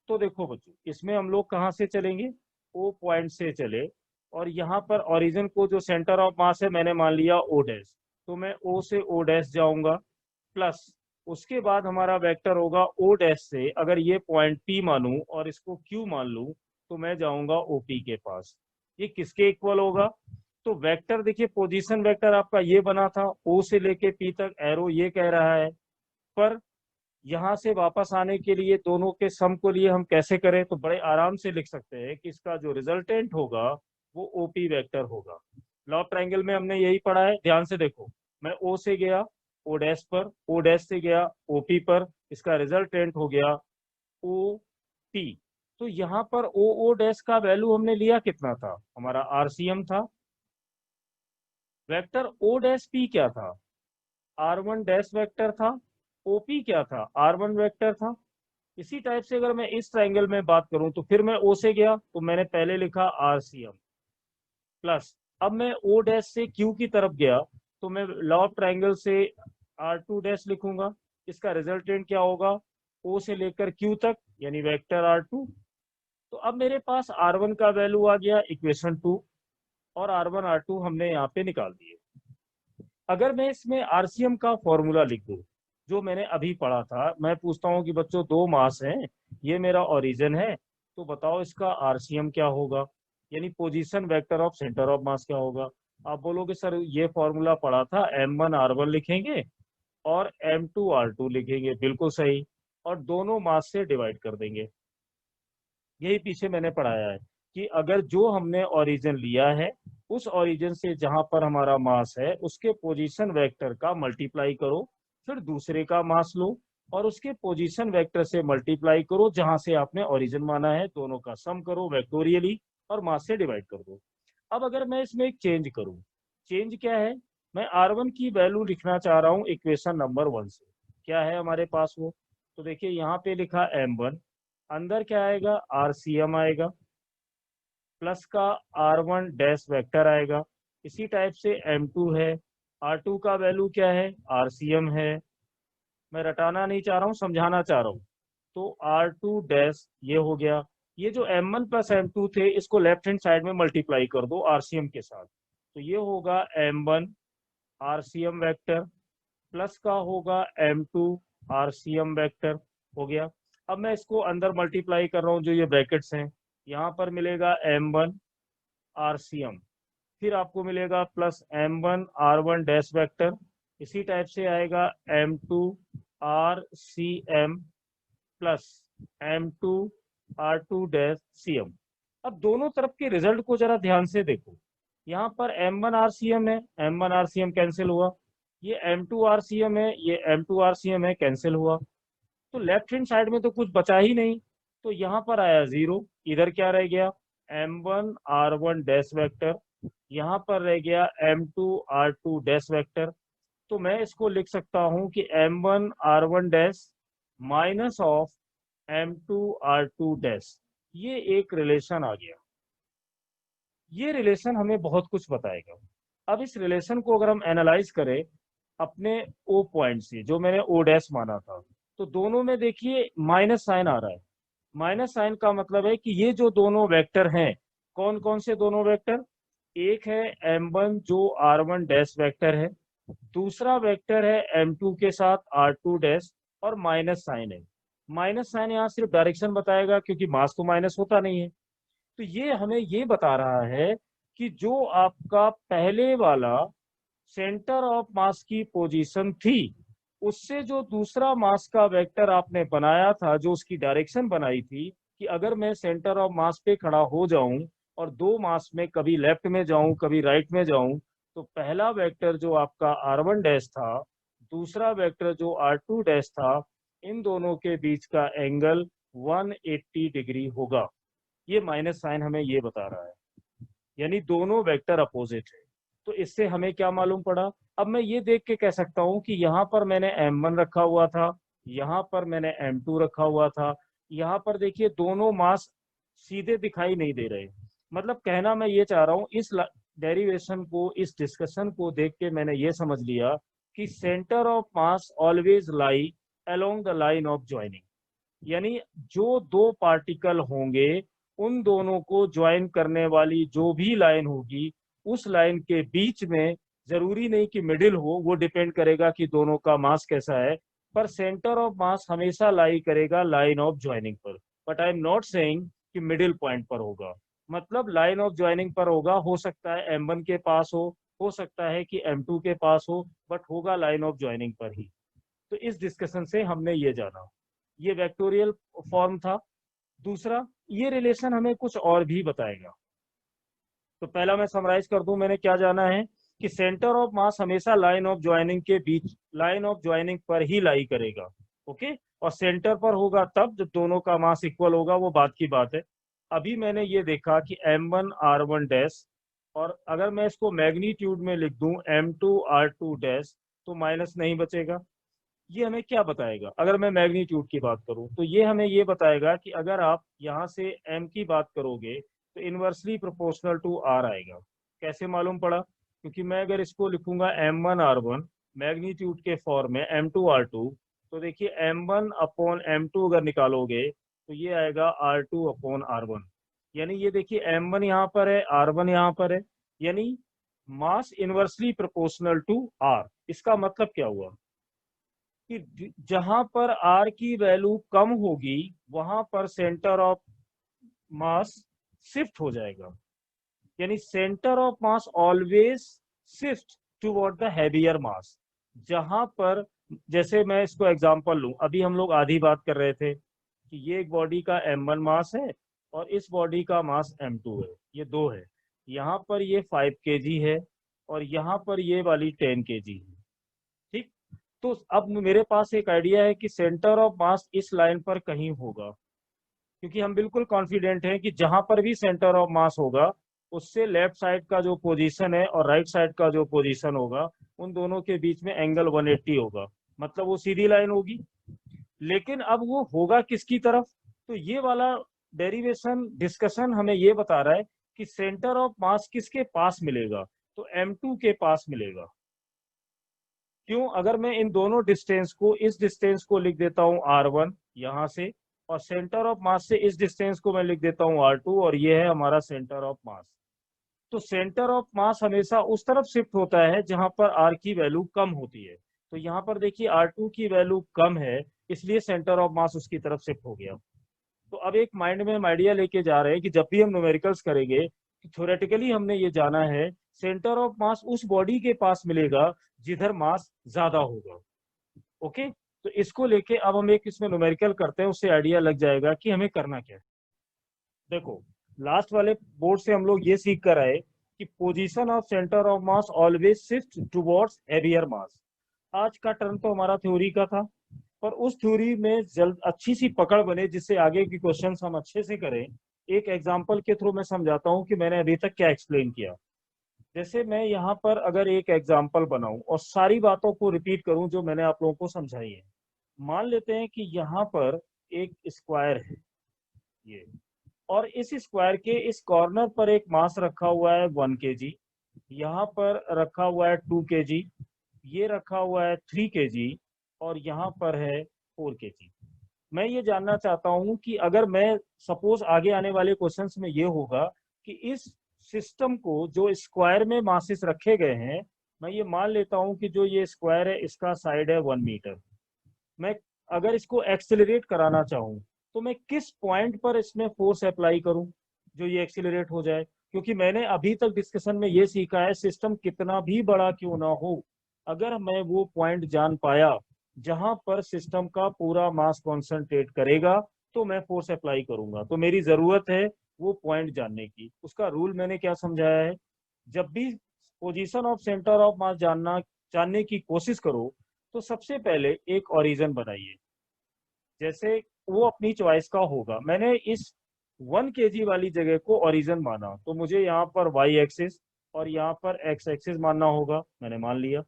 तो देखो बच्चों, इसमें हम लोग कहाँ से चलेंगे, O पॉइंट से चले, और यहाँ पर ओरिजिन को जो सेंटर ऑफ मास है मैंने मान लिया O डैश, तो मैं O से O डैश जाऊंगा, प्लस उसके बाद हमारा वेक्टर होगा O डैश से, अगर ये पॉइंट P मानूं और इसको Q मान लूं, तो मैं जाऊंगा OP के पास। ये किसके इक्वल होगा, तो वेक्टर देखिए पोजीशन वेक्टर आपका ये बना था, O से लेके P तक एरो ये कह रहा है, पर यहाँ से वापस आने के लिए दोनों के सम को लिए हम कैसे करें, तो बड़े आराम से लिख सकते हैं कि इसका जो रिजल्टेंट होगा वो ओपी वेक्टर होगा। लॉ ऑफ ट्रायंगल में हमने यही पढ़ा है, ध्यान से देखो। मैं ओ से गया ओ डैश पर, ओ डैश से गया ओपी पर, इसका रिजल्टेंट हो गया ओ पी। तो यहाँ पर ओ डैश का वैल्यू हमने लिया कितना था, हमारा आरसीएम था। वेक्टर ओ डैश पी क्या था, R1 डैश वेक्टर था। ओपी क्या था, R1 वेक्टर था। इसी टाइप से अगर मैं इस ट्राइंगल में बात करूं, तो फिर मैं ओ से गया तो मैंने पहले लिखा आरसीएम, प्लस अब मैं ओ डैश से क्यू की तरफ गया तो मैं लॉ ऑफ ट्राइंगल से R2 डैश लिखूंगा। इसका रिजल्टेंट क्या होगा, ओ से लेकर क्यू तक, यानी वेक्टर R2। तो अब मेरे पास R1 का वैल्यू आ गया इक्वेशन 2, और R1 R2 हमने यहाँ पे निकाल दिए। अगर मैं इसमें आरसीएम का फॉर्मूला लिख दूं जो मैंने अभी पढ़ा था, मैं पूछता हूं कि बच्चों दो मास हैं, ये मेरा ओरिजिन है, तो बताओ इसका आरसीएम क्या होगा, यानी position vector of centre of मास क्या होगा। आप बोलोगे सर ये फॉर्मूला पढ़ा था, M1 R1 लिखेंगे और M2 R2 लिखेंगे, बिल्कुल सही, और दोनों मास से डिवाइड कर देंगे। यही पीछे मैंने पढ़ाया है कि अगर जो हमने ओरिजिन लिया है उस ओरिजिन से जहां पर हमारा मास है उसके पोजीशन वेक्टर का मल्टीप्लाई करो, फिर दूसरे का मास लो, और उसके पोजीशन वेक्टर से मल्टीप्लाई करो जहां से आपने ओरिजिन माना है, दोनों का सम करो वेक्टोरियली और मास से डिवाइड कर दो। अब अगर मैं इसमें एक चेंज करूं, चेंज क्या है, मैं R1 की वैल्यू लिखना चाह रहा हूं इक्वेशन नंबर 1 से। क्या है हमारे पास वो, तो देखिए यहाँ पे लिखा M1, अंदर क्या आएगा RCM आएगा, प्लस का R1 डैश वेक्टर आएगा। इसी टाइप से M2 है, R2 का वैल्यू क्या है RCM है। मैं रटाना नहीं चाह रहा हूँ, समझाना चाह रहा हूँ। तो R2 डैश ये हो गया। ये जो M1 प्लस M2 थे इसको लेफ्ट हैंड साइड में मल्टीप्लाई कर दो RCM के साथ, तो ये होगा M1 RCM वेक्टर प्लस का होगा M2 RCM वेक्टर, हो गया। अब मैं इसको अंदर मल्टीप्लाई कर रहा हूँ, जो ये ब्रैकेट्स हैं, यहाँ पर मिलेगा M1 RCM, फिर आपको मिलेगा plus M1 R1 dash vector, इसी टाइप से आएगा M2 RCM plus M2 R2 dash CM। अब दोनों तरफ के रिजल्ट को जरा ध्यान से देखो, यहाँ पर M1 RCM है, M1 RCM कैंसिल हुआ, ये M2 RCM है, ये M2 RCM है, कैंसिल हुआ। तो लेफ्ट हैंड साइड में तो कुछ बचा ही नहीं, तो यहाँ पर आया 0, इधर क्या रह गया M1 R1 डैश वेक्टर, यहाँ पर रह गया M2 R2 डैश वेक्टर। तो मैं इसको लिख सकता हूँ कि M1 R1 dash minus of M2 R2 dash, ये एक रिलेशन आ गया। ये रिलेशन हमें बहुत कुछ बताएगा। अब इस रिलेशन को अगर हम एनालाइज करें अपने ओ पॉइंट से, जो मैंने ओ डैश माना था, तो दोनों में देखिए माइनस साइन आ रहा है। माइनस साइन का मतलब है कि ये जो दोनों वेक्टर हैं, कौन कौन से दोनों वेक्टर, एक है M1 जो R1 डैश वेक्टर है, दूसरा वेक्टर है M2 के साथ R2 डैश, और माइनस साइन है। माइनस साइन यहाँ सिर्फ डायरेक्शन बताएगा, क्योंकि मास तो माइनस होता नहीं है। तो ये हमें ये बता रहा है कि जो आपका पहले वाला सेंटर ऑफ मास की पोजीशन थी, उससे जो दूसरा मास का वेक्टर आपने बनाया था, जो उसकी डायरेक्शन बनाई थी कि अगर मैं सेंटर ऑफ मास पे खड़ा हो जाऊं और दो मास में कभी लेफ्ट में जाऊं कभी राइट में जाऊं, तो पहला वेक्टर जो आपका R1 डैश था, दूसरा वेक्टर जो R2 डैश था, इन दोनों के बीच का एंगल 180 डिग्री होगा। ये माइनस साइन हमें ये बता रहा है, यानी दोनों वेक्टर अपोजिट है। तो इससे हमें क्या मालूम पड़ा, अब मैं ये देख के कह सकता हूँ कि यहाँ पर मैंने M1 रखा हुआ था, यहाँ पर मैंने M2 रखा हुआ था, यहाँ पर देखिए दोनों मास सीधे दिखाई नहीं दे रहे। मतलब कहना मैं ये चाह रहा हूँ, इस डेरिवेशन को, इस डिस्कशन को देख के मैंने ये समझ लिया कि centre of mass always lie along the line of joining, यानी जो दो पार्टिकल होंगे उन दोनों को ज्वाइन करने वाली जो भी लाइन होगी, उस लाइन के बीच में, जरूरी नहीं कि मिडिल हो, वो डिपेंड करेगा कि दोनों का मास कैसा है, पर सेंटर ऑफ मास हमेशा लाई करेगा लाइन ऑफ ज्वाइनिंग पर। But I am not saying कि मिडिल पॉइंट पर होगा, मतलब लाइन ऑफ ज्वाइनिंग पर होगा। हो सकता है M1 के पास हो सकता है कि M2 के पास हो, बट होगा लाइन ऑफ ज्वाइनिंग पर ही। तो इस डिस्कशन से हमने ये जाना, ये वेक्टोरियल फॉर्म था। दूसरा, ये रिलेशन हमें कुछ और भी बताएगा। तो पहला मैं समराइज कर दूं, मैंने क्या जाना है कि सेंटर ऑफ मास हमेशा लाइन ऑफ ज्वाइनिंग के बीच, लाइन ऑफ ज्वाइनिंग पर ही लाई करेगा। ओके, और सेंटर पर होगा तब जब दोनों का मास इक्वल होगा, वो बात की बात है। अभी मैंने ये देखा कि M1 R1 डैश, और अगर मैं इसको मैग्नीट्यूड में लिख दूं M2 R2 डैश, तो माइनस नहीं बचेगा। ये हमें क्या बताएगा, अगर मैं मैग्नीट्यूड की बात करूं तो ये हमें ये बताएगा कि अगर आप यहाँ से M की बात करोगे तो इनवर्सली प्रोपोर्शनल टू R आएगा। कैसे मालूम पड़ा, क्योंकि मैं अगर इसको लिखूंगा M1 R1 मैग्नीट्यूड के फॉर्म में M2 R2, तो देखिए M1 अपॉन M2 अगर निकालोगे तो ये आएगा R2 अपॉन R1। यानी ये देखिए M1 यहाँ पर है, R1 यहाँ पर है, यानी मास इनवर्सली प्रोपोर्शनल टू R। इसका मतलब क्या हुआ कि जहां पर R की वैल्यू कम होगी वहां पर सेंटर ऑफ मास शिफ्ट हो जाएगा, यानी centre of mass always shift toward the heavier mass. जहां पर, जैसे मैं इसको एग्जांपल लूं, अभी हम लोग आधी बात कर रहे थे कि ये एक बॉडी का M1 मास है और इस बॉडी का मास M2 है, ये दो है। यहाँ पर ये 5 kg है और यहाँ पर ये वाली 10 kg है। ठीक, तो अब मेरे पास एक आइडिया है कि सेंटर ऑफ मास इस लाइन पर कहीं होगा, क्योंकि हम बिल्कुल कॉन्फिडेंट हैं कि जहां पर भी सेंटर ऑफ मास होगा उससे लेफ्ट साइड का जो पोजीशन है और राइट साइड का जो पोजीशन होगा उन दोनों के बीच में एंगल 180 होगा, मतलब वो सीधी लाइन होगी। लेकिन अब वो होगा किसकी तरफ? तो ये वाला डेरिवेशन डिस्कशन हमें ये बता रहा है कि सेंटर ऑफ मास किसके पास मिलेगा, तो M2 के पास मिलेगा। क्यों? अगर मैं इन दोनों डिस्टेंस को, इस डिस्टेंस को लिख देता हूं R1 यहां से, और सेंटर ऑफ मास से इस डिस्टेंस को मैं लिख देता हूं R2, और ये है हमारा सेंटर ऑफ मास। तो सेंटर ऑफ मास हमेशा उस तरफ शिफ्ट होता है जहां पर R की वैल्यू कम होती है। तो यहाँ पर देखिए R2 की वैल्यू कम है, इसलिए सेंटर ऑफ मास उसकी तरफ शिफ्ट हो गया। तो अब एक माइंड में हम आइडिया लेके जा रहे हैं कि जब भी हम न्यूमेरिकल्स करेंगे तो थ्योरेटिकली हमने ये जाना है सेंटर ऑफ मास उस बॉडी के पास मिलेगा जिधर मास ज्यादा होगा। ओके, तो इसको लेके अब हम एक इसमें न्यूमेरिकल करते हैं, उससे आइडिया लग जाएगा कि हमें करना क्या है। देखो, लास्ट वाले बोर्ड से हम लोग ये सीख कर आए कि position of centre of mass always shift towards heavier mass. आज का टर्म तो हमारा थ्योरी का था, पर उस थ्योरी में जल्द अच्छी सी पकड़ बने जिससे आगे की क्वेश्चंस हम अच्छे से करें। एक एग्जांपल के थ्रू मैं समझाता हूं कि मैंने अभी तक क्या एक्सप्लेन किया। जैसे मैं यहाँ पर अगर एक एग्जांपल बनाऊं और सारी बातों को रिपीट करूं जो मैंने आप लोगों को समझाई है। मान लेते हैं कि यहाँ पर एक स्क्वायर है ये, और इस स्क्वायर के इस कॉर्नर पर एक मास रखा हुआ है 1 kg, यहाँ पर रखा हुआ है 2 kg, ये रखा हुआ है 3 kg, और यहाँ पर है 4 kg। मैं ये जानना चाहता हूं कि अगर मैं सपोज आगे आने वाले क्वेश्चंस में ये होगा कि इस सिस्टम को जो स्क्वायर में मासेस रखे गए हैं, मैं ये मान लेता हूं कि जो ये स्क्वायर है इसका साइड है 1 मीटर। मैं अगर इसको एक्सेलरेट कराना चाहूँ तो मैं किस पॉइंट पर इसमें फोर्स अप्लाई करूं जो ये एक्सेलरेट हो जाए? क्योंकि मैंने अभी तक डिस्कशन में ये सीखा है सिस्टम कितना भी बड़ा क्यों ना हो, अगर मैं वो पॉइंट जान पाया जहां पर सिस्टम का पूरा मास कॉन्सेंट्रेट करेगा तो मैं फोर्स अप्लाई करूंगा। तो मेरी जरूरत है वो पॉइंट जानने की। उसका रूल मैंने क्या समझाया है, जब भी पोजीशन ऑफ सेंटर ऑफ मास जानने की कोशिश करो तो सबसे पहले एक ओरिजिन बनाइए। जैसे वो अपनी चॉइस का होगा, मैंने इस 1 kg वाली जगह को ओरिजिन माना तो मुझे यहाँ पर वाई एक्सिस और यहाँ पर एक्स एक्सिस मानना होगा, मैंने मान लिया।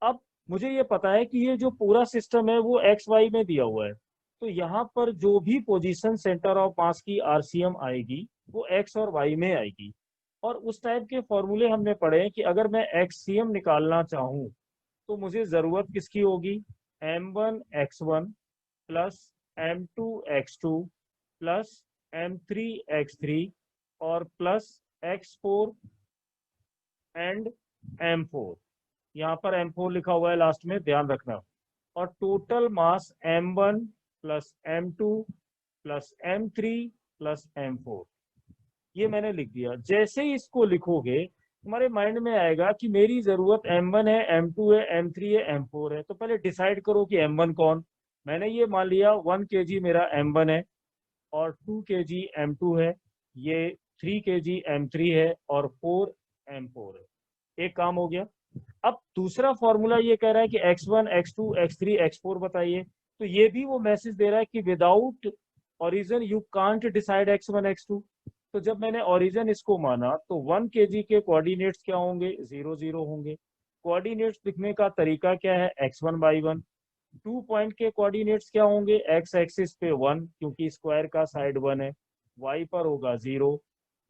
अब मुझे ये पता है कि ये जो पूरा सिस्टम है वो एक्स वाई में दिया हुआ है, तो यहाँ पर जो भी पोजीशन सेंटर ऑफ मास की आरसीएम आएगी वो एक्स और वाई में आएगी। और उस टाइप के फॉर्मूले हमने पढ़े हैं कि अगर मैं एक्ससीएम निकालना चाहूँ तो मुझे जरूरत किसकी होगी, m1x1 plus m2x2 plus m3x3 और प्लस x4 एंड m4। यहाँ पर m4 लिखा हुआ है लास्ट में, ध्यान रखना। और total mass m1 plus m2 plus m3 plus m4, ये मैंने लिख दिया। जैसे ही इसको लिखोगे तुम्हारे माइंड में आएगा कि मेरी जरूरत m1 है, m2 है, m3 है, m4 है। तो पहले डिसाइड करो कि m1 कौन। मैंने ये मान लिया 1 kg मेरा m1 है और 2 kg m2 है, ये 3 kg m3 है और 4 m4 है। एक काम हो गया। अब दूसरा फॉर्मूला ये कह रहा है कि x1 x2 x3 x4 बताइए। तो ये भी वो मैसेज दे रहा है कि without origin you can't decide x1 x2। तो जब मैंने ओरिजिन इसको माना तो 1 kg के कोऑर्डिनेट्स क्या होंगे, 0 0 होंगे। कोऑर्डिनेट्स लिखने का तरीका क्या है, x1/1। 2 पॉइंट के कोऑर्डिनेट्स क्या होंगे, x एक्सिस पे 1 क्योंकि स्क्वायर का साइड 1 है, y पर होगा 0।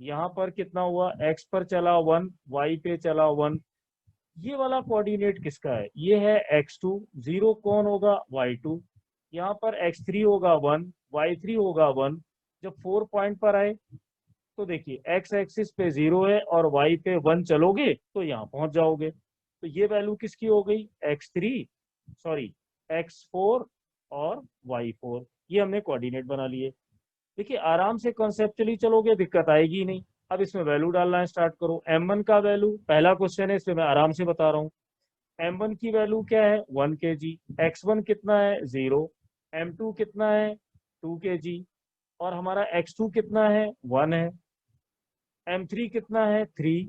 यहाँ पर कितना हुआ, x पर चला 1, y पे चला 1। ये वाला कोऑर्डिनेट किसका है, ये है x2। 0 कौन होगा, y2। यहाँ पर x3 होगा 1, y3 होगा 1। जब 4 पॉइंट पर आए तो देखिए x एक्सिस पे 0 है और y पे 1 चलोगे तो यहाँ पहुंच जाओगे। तो ये वैल्यू किसकी हो गई, x3 सॉरी x4 और y4। ये हमने कोऑर्डिनेट बना लिए। देखिए आराम से कॉन्सेप्चुअली चलोगे दिक्कत आएगी नहीं। अब इसमें वैल्यू डालना स्टार्ट करो। m1 का वैल्यू, पहला क्वेश्चन है इसमें मैं आराम से बता रहा हूँ। m1 की वैल्यू क्या है, 1 kg। x1 कितना है, 0। m2 कितना है, 2 kg। और हमारा x2 कितना है, 1 है। m3 कितना है, 3।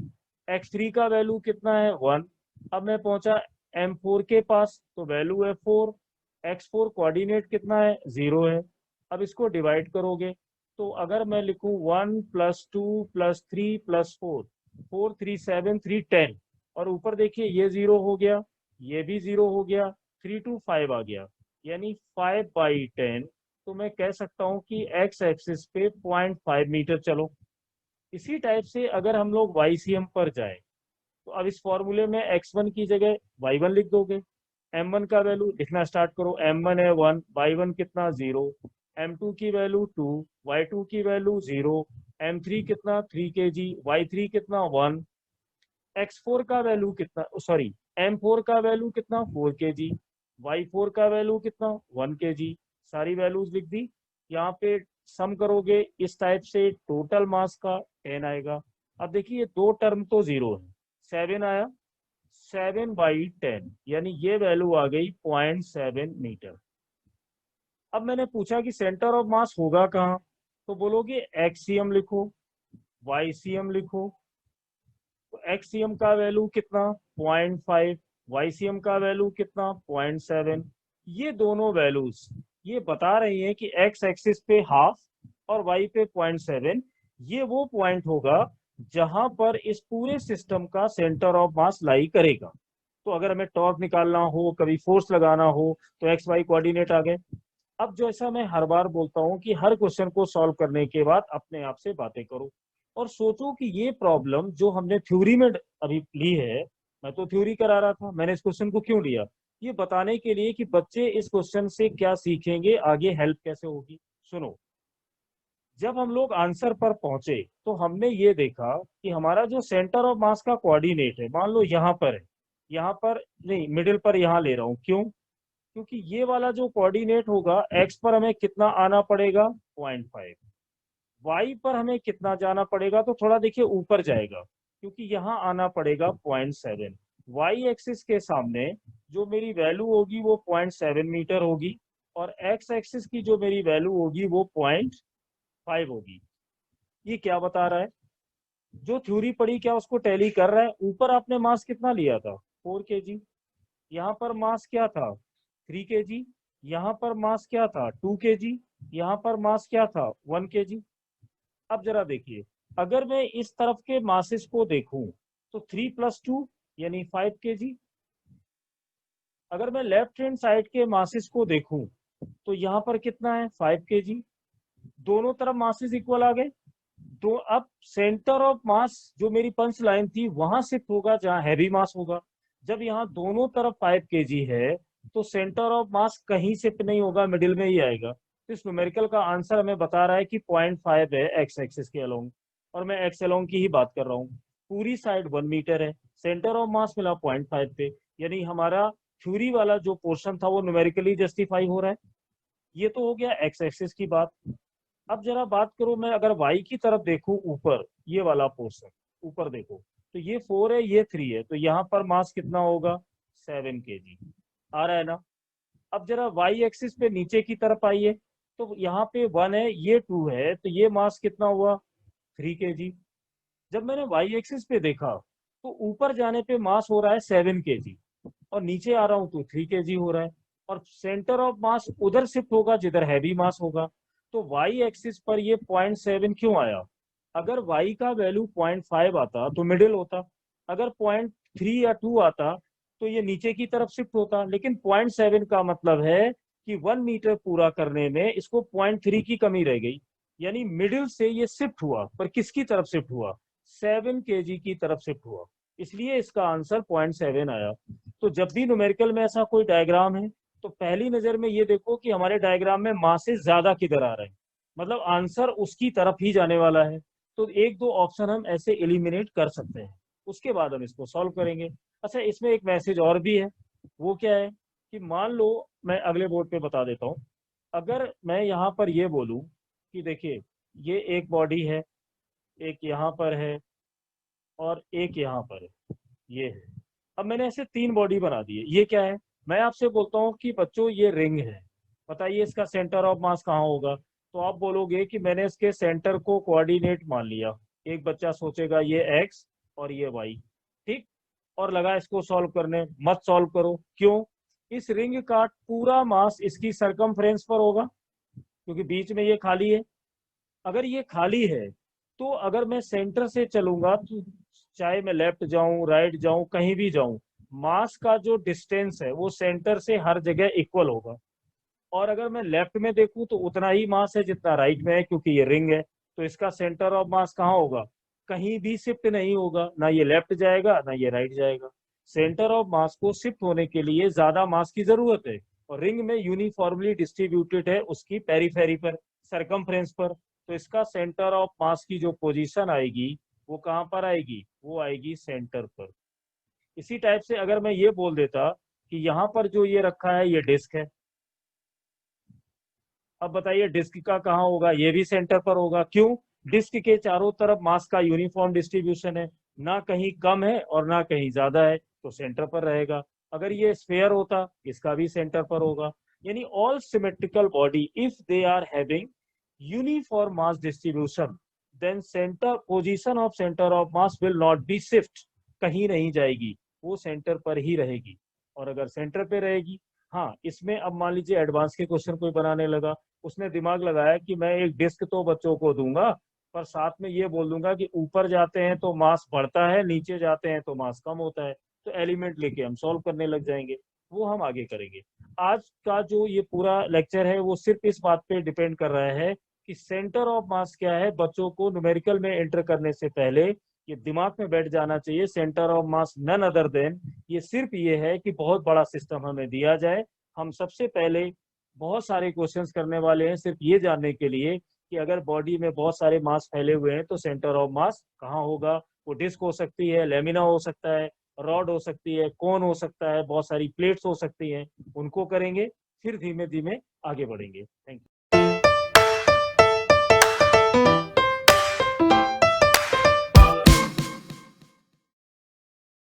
x3 का वैल्यू कितना है, 1। अब मैं पहुंचा M4 के पास, तो वैल्यू है 4। x4 कोऑर्डिनेट कितना है, 0 है। अब इसको डिवाइड करोगे तो अगर मैं लिखूं 1 + 2 + 3 + 4, 4 3 7 3 10, और ऊपर देखिए ये 0 हो गया, ये भी 0 हो गया, 3 2 5 आ गया, यानी 5/10। तो मैं कह सकता हूं कि x एक्सिस पे 0.5 मीटर चलो। इसी टाइप से अगर हम लोग YCM पर जाए तो अब इस फॉर्मूले में x1 की जगह y1 लिख दोगे। m1 का वैल्यू लिखना स्टार्ट करो, m1 है 1, y1 कितना 0, m2 की वैल्यू 2, y2 की वैल्यू 0, m3 कितना 3 kg, y3 कितना 1, x4 का वैल्यू कितना, सॉरी m4 का वैल्यू कितना 4 kg, y4 का वैल्यू कितना 1 kg। सारी वैल्यूज लिख दी। यहाँ पे सम करोगे इस टाइप से, टोटल मास का 10 आएगा। अब देखिए ये दो टर्म तो 0 है, 7 आया, 7/10, यानी ये वैल्यू आ गई 0.7 मीटर। अब मैंने पूछा कि सेंटर ऑफ मास होगा कहाँ, तो बोलोगे एक्सीएम लिखो, वाईसीएम लिखो। तो एक्सीएम का वैल्यू कितना 0.5, वाईसीएम का वैल्यू कितना 0.7। ये दोनों वैल्यूज ये बता रही हैं कि एक्स एक्सिस पे हाफ और वाई पे 0.7, ये वो पॉइंट होगा जहां पर इस पूरे सिस्टम का सेंटर ऑफ मास लाई करेगा। तो अगर हमें टॉर्क निकालना हो, कभी फोर्स लगाना हो, तो एक्स वाई कोऑर्डिनेट आ गए। अब जैसा मैं हर बार बोलता हूं कि हर क्वेश्चन को सॉल्व करने के बाद अपने आप से बातें करो और सोचो कि ये प्रॉब्लम जो हमने थ्योरी में अभी ली है, मैं तो थ्योरी करा रहा था, मैंने इस क्वेश्चन को क्यों लिया, ये बताने के लिए कि बच्चे इस क्वेश्चन से क्या सीखेंगे, आगे हेल्प कैसे होगी। सुनो, जब हम लोग आंसर पर पहुंचे तो हमने ये देखा कि हमारा जो सेंटर ऑफ मास का कोऑर्डिनेट है, मान लो यहाँ पर है, यहाँ पर नहीं, मिडिल पर यहाँ ले रहा हूँ, क्यों, क्योंकि ये वाला जो कोऑर्डिनेट होगा, एक्स पर हमें कितना आना पड़ेगा 0.5, वाई पर हमें कितना जाना पड़ेगा, तो थोड़ा देखिए ऊपर जाएगा, क्योंकि यहाँ आना पड़ेगा 0.7। वाई एक्सिस के सामने जो मेरी वैल्यू होगी वो 0.7 मीटर होगी, और एक्स एक्सिस की जो मेरी वैल्यू होगी वो 0.5 होगी। ये क्या बता रहा है, जो थ्योरी पढ़ी क्या उसको टैली कर रहा है। ऊपर आपने मास कितना लिया था 4 kg, यहाँ पर मास क्या था 3 kg, यहाँ पर मास क्या था 2 kg, यहाँ पर मास क्या था 1 kg। अब जरा देखिए, अगर मैं इस तरफ के मासेस को देखूं तो 3 + 2 यानी 5 kg। अगर मैं लेफ्ट हैंड साइड के मासेस को देखूं तो यहाँ पर कितना है 5 kg। दोनों तरफ मासेस इक्वल आ गए। तो अब सेंटर ऑफ मास जो मेरी पंच लाइन थी वहां शिफ्ट होगा जहां हैवी मास होगा। जब यहाँ दोनों तरफ 5 kg है तो सेंटर ऑफ मास कहीं शिफ्ट नहीं होगा, मिडिल में ही आएगा। तो इस न्यूमेरिकल का आंसर हमें बता रहा है कि 0.5 है एक्स एक्सिस के अलोंग, और मैं एक्स अलोंग की ही बात कर रहा हूँ। पूरी साइड 1 मीटर है, सेंटर ऑफ मास मिला 0.5 पे, यानी हमारा थ्योरी वाला जो पोर्शन था वो न्यूमेरिकली जस्टिफाई हो रहा है। ये तो हो गया एक्स एक्सिस की बात। अब जरा बात करो, मैं अगर y की तरफ देखूं, ऊपर ये वाला पोर्शन ऊपर देखो, तो ये 4 है, ये 3 है, तो यहाँ पर मास कितना होगा 7 kg। आ रहा है ना। अब जरा y एक्सिस पे नीचे की तरफ आइए, तो यहाँ पे 1 है, ये 2 है, तो ये मास कितना हुआ 3 kg। जब मैंने y एक्सिस पे देखा तो ऊपर जाने पे मास हो रहा है 7 kg, और नीचे आ रहा हूं तो 3 kg हो रहा है, और सेंटर ऑफ मास उधर शिफ्ट होगा जिधर हैवी मास होगा। तो y एक्सिस पर ये 0.7 क्यों आया। अगर y का वैल्यू 0.5 आता तो मिडिल होता, अगर 0.3 या 2 आता तो ये नीचे की तरफ शिफ्ट होता, लेकिन 0.7 का मतलब है कि 1 मीटर पूरा करने में इसको 0.3 की कमी रह गई, यानी मिडिल से ये शिफ्ट हुआ, पर किसकी तरफ शिफ्ट हुआ 7 kg की तरफ शिफ्ट हुआ, इसलिए इसका आंसर 0.7 आया। तो जब भी न्यूमेरिकल में ऐसा कोई डायग्राम है तो पहली नजर में ये देखो कि हमारे डायग्राम में मासेस ज्यादा किधर आ रहे हैं, मतलब आंसर उसकी तरफ ही जाने वाला है। तो एक दो ऑप्शन हम ऐसे एलिमिनेट कर सकते हैं, उसके बाद हम इसको सॉल्व करेंगे। अच्छा, इसमें एक मैसेज और भी है, वो क्या है कि मान लो, मैं अगले बोर्ड पे बता देता हूँ। अगर मैं यहाँ पर ये बोलूँ कि देखिए ये एक बॉडी है, एक यहाँ पर है, और एक यहाँ पर है, ये है। अब मैंने ऐसे 3 बॉडी बना दी है, ये क्या है, मैं आपसे बोलता हूँ कि बच्चों ये रिंग है, बताइए इसका सेंटर ऑफ मास कहाँ होगा। तो आप बोलोगे कि मैंने इसके सेंटर को कोऑर्डिनेट मान लिया। एक बच्चा सोचेगा ये एक्स और ये वाई, ठीक। और लगा इसको सॉल्व करने, मत सॉल्व करो। क्यों? इस रिंग का पूरा मास इसकी सरकमफ्रेंस पर होगा, क्योंकि बीच में ये खाली है। अगर ये खाली है तो अगर मैं सेंटर से चलूंगा तो चाहे मैं लेफ्ट जाऊं, राइट जाऊं, कहीं भी जाऊं, मास का जो डिस्टेंस है वो सेंटर से हर जगह इक्वल होगा। और अगर मैं लेफ्ट में देखूं तो उतना ही मास है जितना राइट में है, क्योंकि ये रिंग है। तो इसका सेंटर ऑफ मास कहाँ होगा? कहीं भी शिफ्ट नहीं होगा, ना ये लेफ्ट जाएगा ना ये राइट जाएगा। सेंटर ऑफ मास को शिफ्ट होने के लिए ज्यादा मास की जरूरत है, और रिंग में यूनिफॉर्मली डिस्ट्रीब्यूटेड है उसकी पेरीफेरी पर, सरकमफ्रेंस पर। तो इसका सेंटर ऑफ मास की जो पोजीशन आएगी वो कहाँ पर आएगी? वो आएगी सेंटर पर। इसी टाइप से अगर मैं ये बोल देता कि यहाँ पर जो ये रखा है ये डिस्क है, अब बताइए डिस्क का कहाँ होगा? ये भी सेंटर पर होगा। क्यों? डिस्क के चारों तरफ मास का यूनिफॉर्म डिस्ट्रीब्यूशन है, ना कहीं कम है और ना कहीं ज्यादा है, तो सेंटर पर रहेगा। अगर ये स्फेयर होता, इसका भी सेंटर पर होगा। यानी all symmetrical body if they are having uniform mass distribution, then centre position of centre of mass will not be shift, कहीं नहीं जाएगी, वो सेंटर पर ही रहेगी। और अगर सेंटर पे रहेगी, हाँ, इसमें अब मान लीजिए एडवांस के क्वेश्चन कोई बनाने लगा, उसने दिमाग लगाया कि मैं एक डिस्क तो बच्चों को दूंगा, पर साथ में ये बोल दूंगा कि ऊपर जाते हैं तो मास बढ़ता है, नीचे जाते हैं तो मास कम होता है, तो एलिमेंट लेके हम सॉल्व करने लग जाएंगे। वो हम आगे करेंगे। आज का जो ये पूरा लेक्चर है वो सिर्फ इस बात पे डिपेंड कर रहा है कि सेंटर ऑफ मास क्या है। बच्चों को न्यूमेरिकल में एंटर करने से पहले ये दिमाग में बैठ जाना चाहिए, centre of mass none other than, ये सिर्फ ये है कि बहुत बड़ा सिस्टम हमें दिया जाए, हम सबसे पहले बहुत सारे क्वेश्चंस करने वाले हैं सिर्फ ये जानने के लिए कि अगर बॉडी में बहुत सारे मास फैले हुए हैं तो सेंटर ऑफ मास कहाँ होगा। वो डिस्क हो सकती है, लेमिना हो सकता है, रॉड हो सकती है, कोन हो सकता है, बहुत सारी प्लेट्स हो सकती हैं, उनको करेंगे, फिर धीमे धीमे आगे बढ़ेंगे। Thank you.